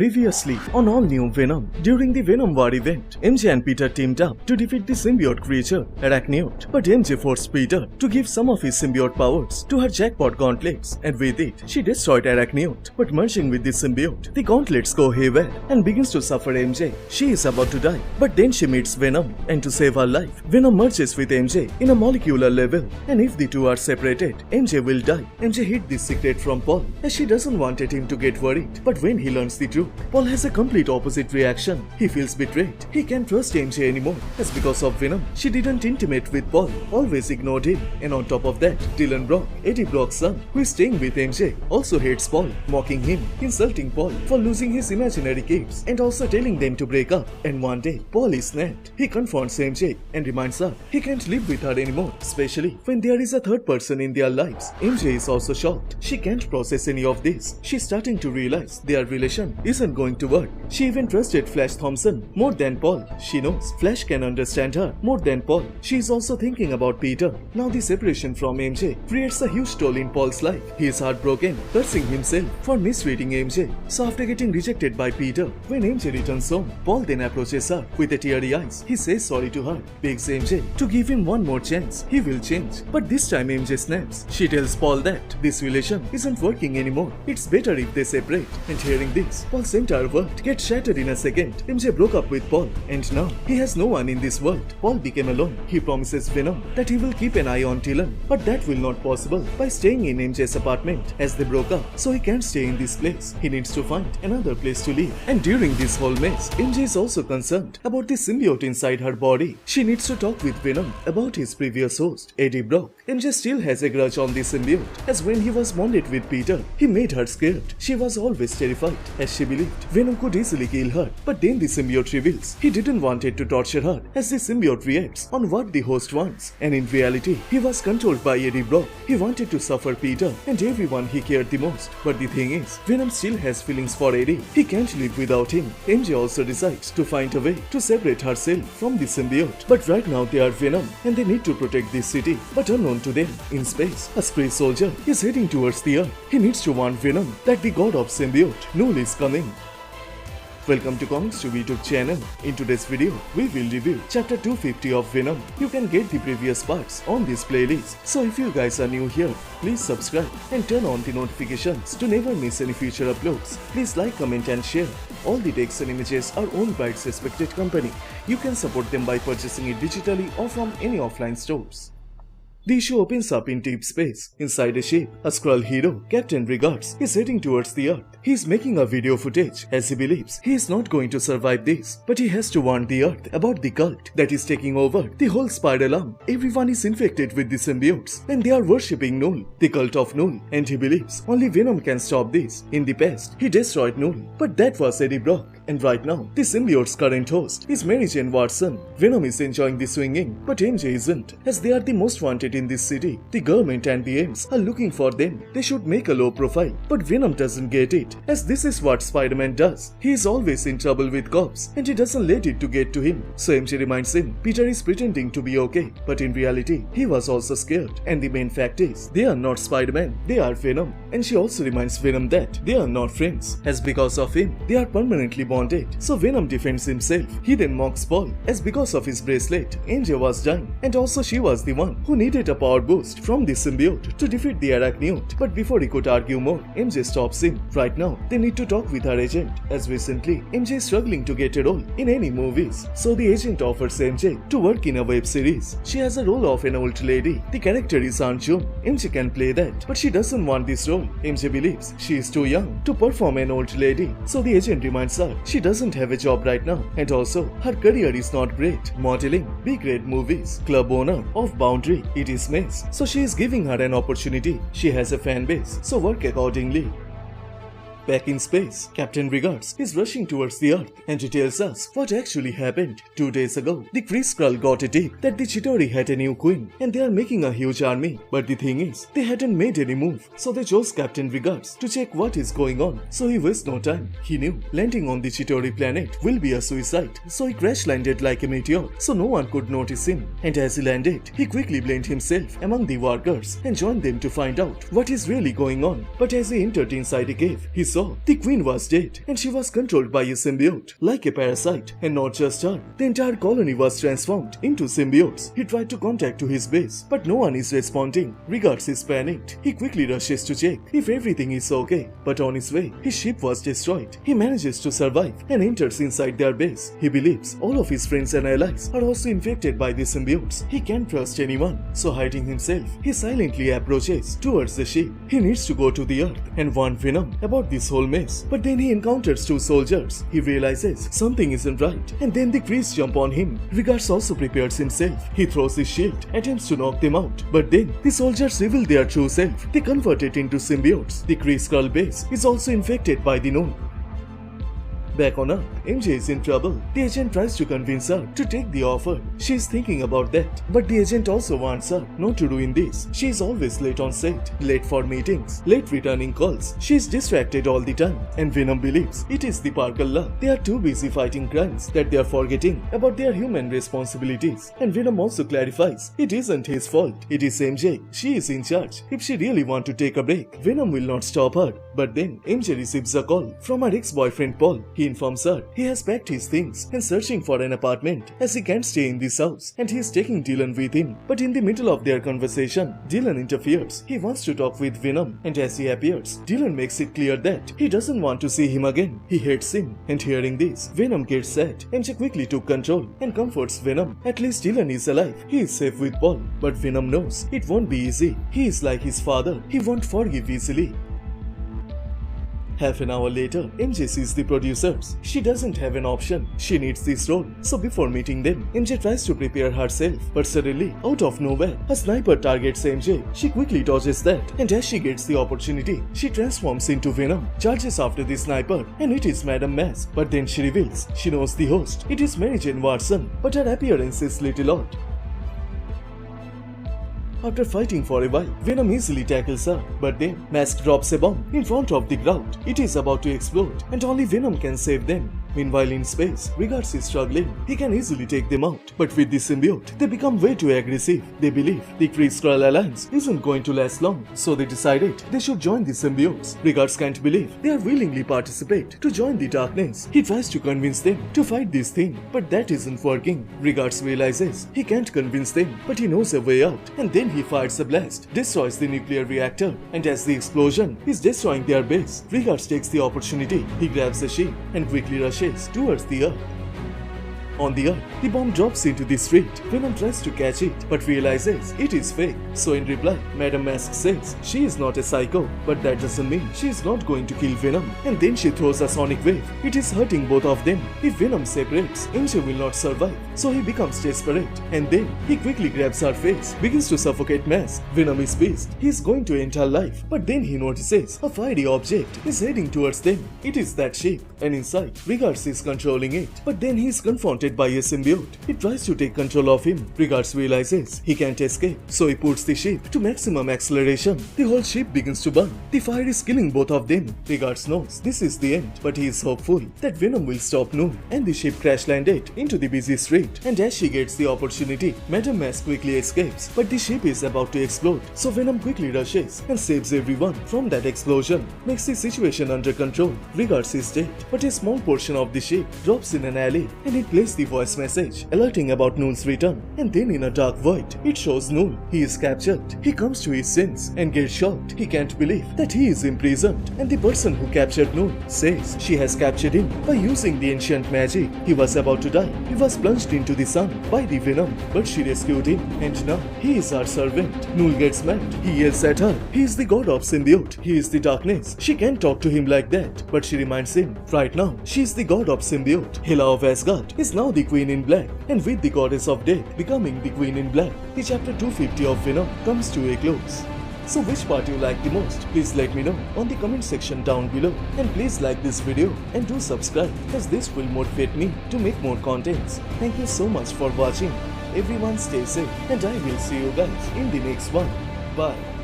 Previously on All New Venom, during the Venom War event, MJ and Peter teamed up to defeat the symbiote creature, Arachneot. But MJ forced Peter to give some of his symbiote powers to her jackpot gauntlets, and with it, she destroyed Arachneot. But merging with the symbiote, the gauntlets go haywire and begins to suffer MJ. She is about to die, but then she meets Venom, and to save her life, Venom merges with MJ in a molecular level, and if the two are separated, MJ will die. MJ hid this secret from Paul, as she doesn't want him to get worried. But when he learns the truth, Paul has a complete opposite reaction. He feels betrayed. He can't trust MJ anymore, as because of Venom, she didn't intimate with Paul, always ignored him. And on top of that, Dylan Brock, Eddie Brock's son, who is staying with MJ, also hates Paul, mocking him, insulting Paul for losing his imaginary kids, and also telling them to break up. And one day, Paul is snapped. He confronts MJ and reminds her he can't live with her anymore, especially when there is a third person in their lives. MJ is also shocked. She can't process any of this. She's starting to realize their relation isn't going to work. She even trusted Flash Thompson more than Paul. She knows Flash can understand her more than Paul. She is also thinking about Peter. Now the separation from MJ creates a huge toll in Paul's life. He is heartbroken, cursing himself for mistreating MJ. So after getting rejected by Peter, when MJ returns home, Paul then approaches her with a teary eyes. He says sorry to her, begs MJ to give him one more chance. He will change. But this time MJ snaps. She tells Paul that this relation isn't working anymore. It's better if they separate. And hearing this, Paul's entire world gets shattered in a second. MJ broke up with Paul, and now he has no one in this world. Paul became alone. He promises Venom that he will keep an eye on Dylan, but that will not possible by staying in MJ's apartment, as they broke up, so he can't stay in this place. He needs to find another place to live. And during this whole mess, MJ is also concerned about the symbiote inside her body. She needs to talk with Venom about his previous host, Eddie Brock. MJ still has a grudge on the symbiote, as when he was bonded with Peter, he made her scared. She was always terrified, as she believed Venom could easily kill her. But then the symbiote reveals he didn't want it to torture her, as the symbiote reacts on what the host wants. And in reality, he was controlled by Eddie Brock. He wanted to suffer Peter and everyone he cared the most. But the thing is, Venom still has feelings for Eddie. He can't live without him. MJ also decides to find a way to separate herself from the symbiote. But right now they are Venom, and they need to protect this city. But unknown to them, in space, a Kree soldier is heading towards the Earth. He needs to warn Venom that the god of symbiote, Knull, is coming. Welcome to Comicstube YouTube channel. In today's video, we will review chapter 250 of Venom. You can get the previous parts on this playlist. So if you guys are new here, please subscribe and turn on the notifications to never miss any future uploads. Please like, comment and share. All the text and images are owned by its respected company. You can support them by purchasing it digitally or from any offline stores. The issue opens up in deep space. Inside a ship, a Skrull hero, Captain Regards, is heading towards the Earth. He is making a video footage as he believes he is not going to survive this, but he has to warn the Earth about the cult that is taking over the whole Spider-Lam. Everyone is infected with the symbiotes and they are worshipping Knull, the cult of Knull, and he believes only Venom can stop this. In the past, he destroyed Knull, but that was Eddie Brock. And right now, the symbiote's current host is Mary Jane Watson. Venom is enjoying the swinging, but MJ isn't, as they are the most wanted in this city. The government and the Ames are looking for them. They should make a low profile, but Venom doesn't get it, as this is what Spider-Man does. He is always in trouble with cops, and he doesn't let it to get to him. So MJ reminds him Peter is pretending to be okay, but in reality, he was also scared. And the main fact is, they are not Spider-Man, they are Venom. And she also reminds Venom that they are not friends, as because of him, they are permanently bonded. So Venom defends himself. He then mocks Paul, as because of his bracelet, MJ was dying, and also she was the one who needed a power boost from the symbiote to defeat the Arachneot. But before he could argue more, MJ stops him. Right now, they need to talk with her agent, as recently MJ is struggling to get a role in any movies. So the agent offers MJ to work in a web series. She has a role of an old lady. The character is Aunt June. MJ can play that, but she doesn't want this role. MJ believes she is too young to perform an old lady. So the agent reminds her she doesn't have a job right now, and also her career is not great. Modeling, B-grade movies, club owner of Boundary, it is mess. So she is giving her an opportunity. She has a fan base, so work accordingly. Back in space, Captain Regards is rushing towards the Earth, and he tells us what actually happened. 2 days ago, the Kree Skrull got a tip that the Chitauri had a new queen, and they are making a huge army. But the thing is, they hadn't made any move, so they chose Captain Regards to check what is going on. So he wastes no time. He knew landing on the Chitauri planet will be a suicide, so he crash landed like a meteor, so no one could notice him. And as he landed, he quickly blamed himself among the workers and joined them to find out what is really going on. But as he entered inside a cave, he saw saw, the queen was dead and she was controlled by a symbiote, like a parasite. And not just her, the entire colony was transformed into symbiotes. He tried to contact to his base, but no one is responding. Regards is panicked. He quickly rushes to check if everything is okay, but on his way, his ship was destroyed. He manages to survive and enters inside their base. He believes all of his friends and allies are also infected by the symbiotes. He can't trust anyone, so hiding himself, he silently approaches towards the ship. He needs to go to the Earth and warn Venom about this whole mess, but then he encounters two soldiers. He realizes something isn't right, and then the Krees jump on him. Regards also prepares himself. He throws his shield, attempts to knock them out, but then the soldiers reveal their true self. They convert it into symbiotes. The Kree Skrull base is also infected by the Knull. Back on Earth, MJ is in trouble. The agent tries to convince her to take the offer. She is thinking about that, but the agent also wants her not to ruin this. She is always late on set, late for meetings, late returning calls. She is distracted all the time, and Venom believes it is the Parker luck. They are too busy fighting crimes that they are forgetting about their human responsibilities. And Venom also clarifies it isn't his fault. It is MJ. She is in charge. If she really wants to take a break, Venom will not stop her. But then MJ receives a call from her ex-boyfriend Paul. He informs her he has packed his things and searching for an apartment as he can't stay in this house, and he is taking Dylan with him. But in the middle of their conversation, Dylan interferes. He wants to talk with Venom, and as he appears, Dylan makes it clear that he doesn't want to see him again. He hates him, and hearing this, Venom gets sad. MJ quickly took control and comforts Venom. At least Dylan is alive. He is safe with Paul, but Venom knows it won't be easy. He is like his father. He won't forgive easily. Half an hour later, MJ sees the producers. She doesn't have an option. She needs this role. So before meeting them, MJ tries to prepare herself. But suddenly, out of nowhere, a sniper targets MJ. She quickly dodges that, and as she gets the opportunity, she transforms into Venom, charges after the sniper, and it is Madame Mask. But then she reveals she knows the host. It is Mary Jane Watson, but her appearance is little odd. After fighting for a while, Venom easily tackles her, but then Mask drops a bomb in front of the crowd. It is about to explode, and only Venom can save them. Meanwhile in space, Regards is struggling. He can easily take them out, but with the symbiote, they become way too aggressive. They believe the Kree Skrull alliance isn't going to last long, so they decided they should join the symbiotes. Regards can't believe they are willingly participate to join the darkness. He tries to convince them to fight this thing, but that isn't working. Regards realizes he can't convince them, but he knows a way out, and then he fires a blast, destroys the nuclear reactor, and as the explosion is destroying their base, Regards takes the opportunity. He grabs a ship and quickly rushes towards the Earth. On the Earth, the bomb drops into the street. Venom tries to catch it, but realizes it is fake. So in reply, Madame Mask says she is not a psycho, but that doesn't mean she is not going to kill Venom. And then she throws a sonic wave. It is hurting both of them. If Venom separates, MJ will not survive. So he becomes desperate. And then he quickly grabs her face, begins to suffocate Mask. Venom is pissed. He is going to end her life. But then he notices a fiery object is heading towards them. It is that ship, and inside, Regards is controlling it. But then he is confronted by a symbiote. It tries to take control of him. Regards realizes he can't escape, so he puts the ship to maximum acceleration. The whole ship begins to burn. The fire is killing both of them. Regards knows this is the end, but he is hopeful that Venom will stop Knull, and the ship crash landed into the busy street. And as she gets the opportunity, Madame Mask quickly escapes, but the ship is about to explode, so Venom quickly rushes and saves everyone from that explosion, makes the situation under control. Regards is dead, but a small portion of the ship drops in an alley, and it plays the voice message alerting about Knull's return. And then in a dark void, it shows Knull. He is captured. He comes to his sense and gets shocked. He can't believe that he is imprisoned, and the person who captured Knull says she has captured him by using the ancient magic. He was about to die. He was plunged into the sun by the Venom, but she rescued him, and now he is our servant. Knull gets mad. He yells at her. He is the god of symbiote. He is the darkness. She can't talk to him like that, but she reminds him right now she is the god of symbiote. Hela of Asgard is now the Queen in Black, and with the Goddess of Death becoming the Queen in Black, the chapter 250 of Venom comes to a close. So which part you like the most? Please let me know on the comment section down below, and please like this video and do subscribe, as this will motivate me to make more contents. Thank you so much for watching. Everyone stay safe, and I will see you guys in the next one. Bye.